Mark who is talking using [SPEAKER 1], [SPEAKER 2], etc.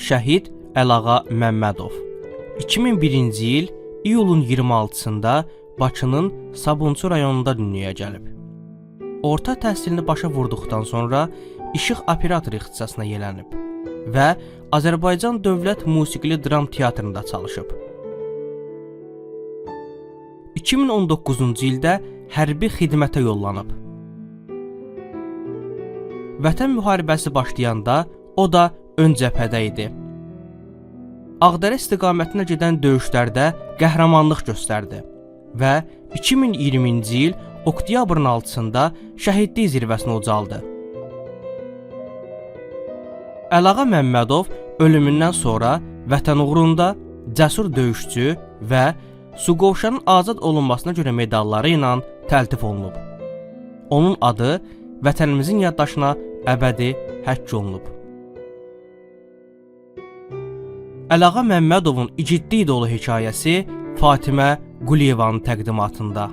[SPEAKER 1] Şəhid Əlağa Məmmədov 2001-ci il iyulun 26-sında Bakının Sabunçu rayonunda dünyaya gəlib. Orta təhsilini başa vurduqdan sonra işıq operatoru ixtisasına yelənib və Azərbaycan Dövlət Musiqili Dram Teatrında çalışıb. 2019-cu ildə hərbi xidmətə yollanıb. Vətən müharibəsi başlayanda o da ön cəbhədə idi. Ağdərə istiqamətinə gedən döyüşlərdə qəhrəmanlıq göstərdi və 2020-ci il oktyabrın 6-sında şəhidlik zirvəsinə ucaldı. Əlağa Məmmədov ölümündən sonra vətən uğrunda cəsur döyüşçü və Suqovuşanın azad olunmasına görə medalları ilə təltif olunub. Onun adı vətənimizin yaddaşına əbədi həkk olunub. Əlağa Məmmədovun igidlik dolu hekayəsi Fatimə Quliyevanın təqdimatında.